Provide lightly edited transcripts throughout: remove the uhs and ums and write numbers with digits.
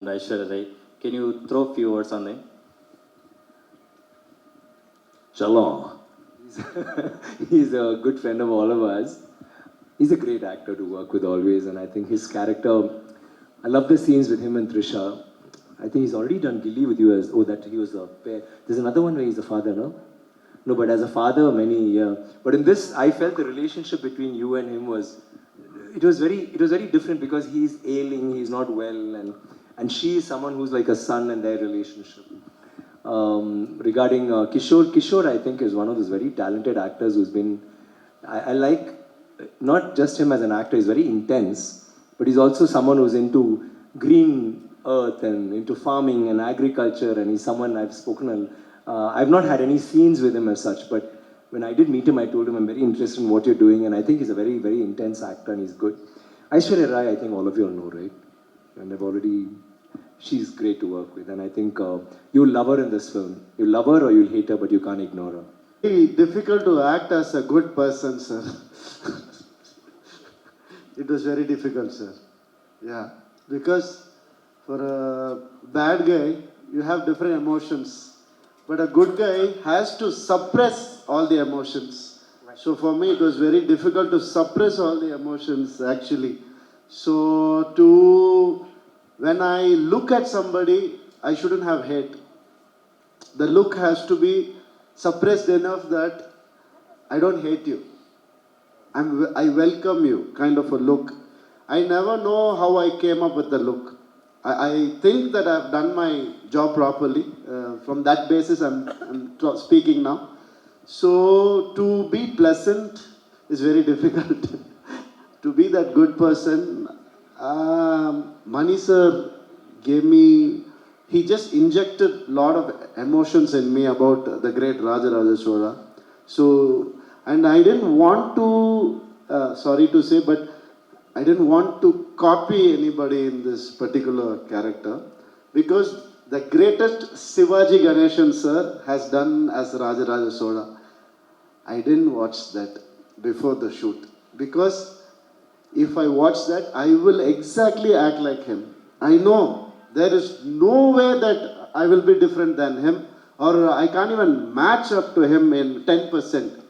Aishwarya, can you throw a few words on them? Chalo. He's a good friend of all of us. He's a great actor to work with always, and I think his character, I love the scenes with him and Trisha. I think he's already done Gilly with you as, that he was a pair. There's another one where he's a father, no? No, but as a father, yeah. But in this, I felt the relationship between you and him it was very different because he's ailing, he's not well, and she is someone who's like a son in their relationship. Regarding Kishore, I think is one of those very talented actors who's been, I like not just him as an actor, he's very intense, but he's also someone who's into green earth and into farming and agriculture, and he's someone I've not had any scenes with him as such, but when I did meet him, I told him I'm very interested in what you're doing, and I think he's a very, very intense actor and he's good. Aishwarya Rai, I think all of you all know, right? And she's great to work with, and I think you'll love her in this film. You'll love her or you'll hate her, but you can't ignore her. Very difficult to act as a good person, sir. It was very difficult, sir. Yeah, because for a bad guy, you have different emotions. But a good guy has to suppress all the emotions. So for me, it was very difficult to suppress all the emotions, actually. So when I look at somebody, I shouldn't have hate. The look has to be suppressed enough that I don't hate you. I welcome you, kind of a look. I never know how I came up with the look. I think that I've done my job properly. From that basis, I'm speaking now. So to be pleasant is very difficult. To be that good person, Mani sir gave me, he just injected a lot of emotions in me about the great Rajaraja Chola. So, and I didn't want to, sorry to say, but I didn't want to copy anybody in this particular character because the greatest Shivaji Ganeshan sir has done as Rajaraja Chola. I didn't watch that before the shoot because if I watch that, I will exactly act like him. I know there is no way that I will be different than him or I can't even match up to him in 10%.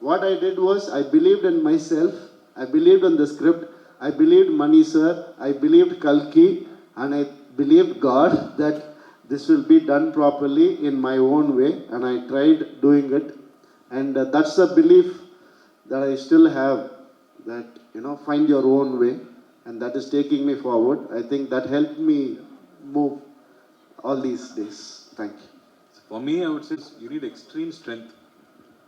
What I did was I believed in myself, I believed in the script, I believed Mani sir, I believed Kalki, and I believed God that this will be done properly in my own way, and I tried doing it. And that's the belief that I still have, that, find your own way, and that is taking me forward. I think that helped me move all these days. Thank you. For me, I would say you need extreme strength.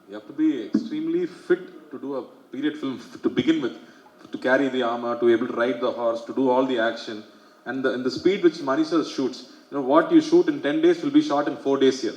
You have to be extremely fit to do a period film to begin with, to carry the armor, to be able to ride the horse, to do all the action, and the speed which Mani sir shoots. What you shoot in 10 days will be shot in 4 days here.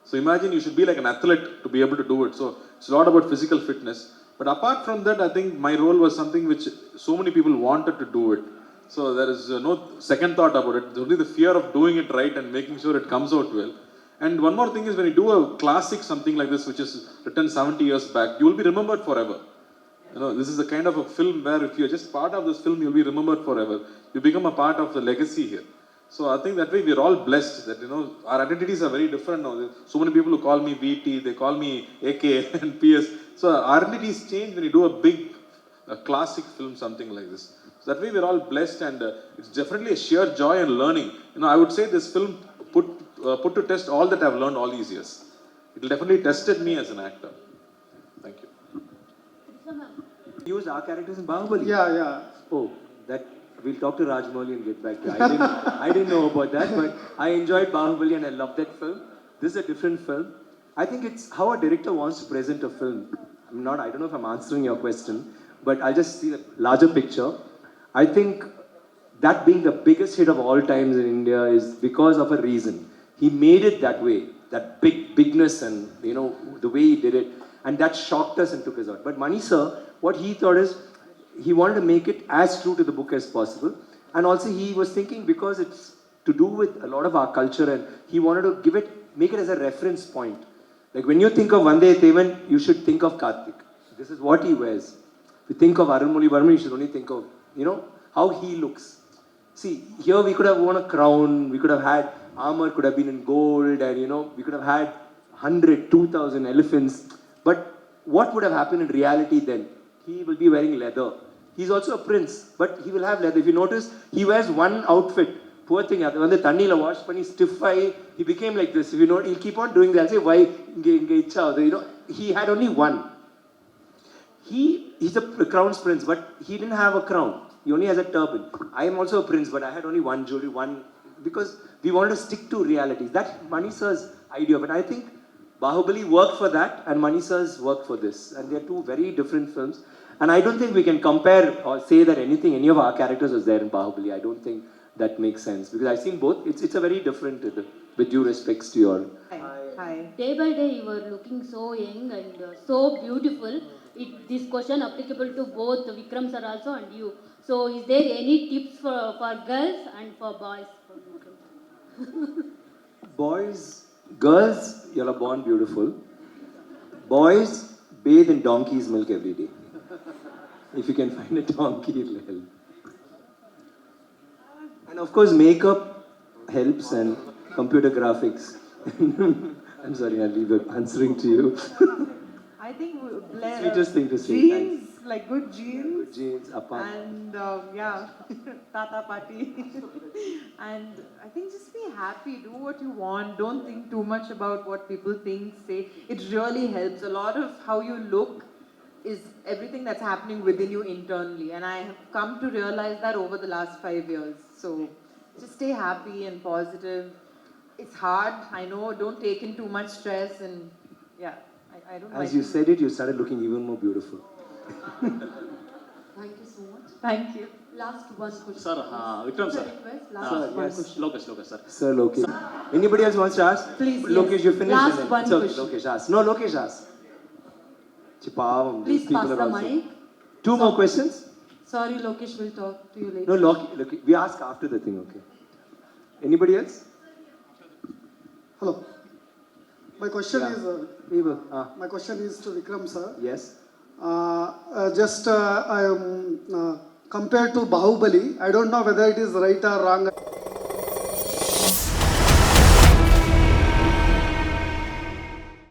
So imagine you should be like an athlete to be able to do it. So it's a lot about physical fitness. But apart from that, I think my role was something which so many people wanted to do it. So there is no second thought about it. There's only the fear of doing it right and making sure it comes out well. And one more thing is when you do a classic something like this, which is written 70 years back, you will be remembered forever. This is a kind of a film where if you're just part of this film, you'll be remembered forever. You become a part of the legacy here. So I think that way we're all blessed that, our identities are very different now. There's so many people who call me VT, they call me AK and PS. So our identities change when you do a classic film, something like this. So that way we're all blessed, and it's definitely a sheer joy and learning. I would say this film put to test all that I've learned all these years. It will definitely tested me as an actor. Thank you. Used our characters in Bahubali. Yeah. Oh, that we'll talk to Rajmouli and get back to. I didn't know about that, but I enjoyed Bahubali and I loved that film. This is a different film. I think it's how a director wants to present a film. I don't know if I'm answering your question, but I'll just see the larger picture. I think that being the biggest hit of all times in India is because of a reason. He made it that way, that bigness and the way he did it, and that shocked us and took us out. But Mani sir, what he thought is, he wanted to make it as true to the book as possible. And also he was thinking because it's to do with a lot of our culture and he wanted to make it as a reference point. Like when you think of Vande Tevan, you should think of Karthik. This is what he wears. If you think of Arun Moli Varma, you should only think of, how he looks. See, here we could have won a crown, we could have had armor, could have been in gold, and we could have had 100, 2,000 elephants. But what would have happened in reality then? He will be wearing leather. He's also a prince, but he will have leather. If you notice, he wears one outfit. Poor thing, when the tannila wash, when he stiff eye, he became like this. If you know, he'll keep on doing that. I'll say, why? He had only one. He's a crown's prince, but he didn't have a crown. He only has a turban. I am also a prince, but I had only one jewelry, because we wanted to stick to realities. That's Mani Sir's idea, but I think Bahubali worked for that, and Mani Sir's worked for this. And they're two very different films. And I don't think we can compare or say that any of our characters was there in Bahubali. I don't think that makes sense, because I've seen both. It's a very different, with due respects to you all. Hi. Day by day, you are looking so young and so beautiful. This question applicable to both Vikram sir also and you. So, is there any tips for girls and for boys? Girls, you are born beautiful. Boys, bathe in donkey's milk every day. If you can find a donkey, it'll help. And of course, makeup helps, and computer graphics. I'm sorry, I'll leave it answering to you. I think Sweetest thing to say. jeans, Thanks. like good jeans. Good jeans, appa. And Tata Party. And I think just be happy, do what you want, don't think too much about what people think, say. It really helps. A lot of how you look is everything that's happening within you internally. And I have come to realize that over the last 5 years. So just stay happy and positive. It's hard, I know, don't take in too much stress, and I don't As you said it, you started looking even more beautiful. Thank you so much. Thank you. Last one question. Sir, Vikram sir. Request, last Sir, one yes. question. Lokesh sir. Sir, Lokesh. Anybody else wants to ask? Please, Lokesh, yes. you finished. Last and then- one it's okay, question. Lokesh, ask. No, Lokesh, ask. Chipavam, Please these people pass are the also- mic. Two more questions? Sorry, Lokesh will talk to you later. No, Lokesh, we ask after the thing, okay. Anybody else? Hello. My question Yeah. is my question is to Vikram sir. Yes. Compared to Bahubali, I don't know whether it is right or wrong.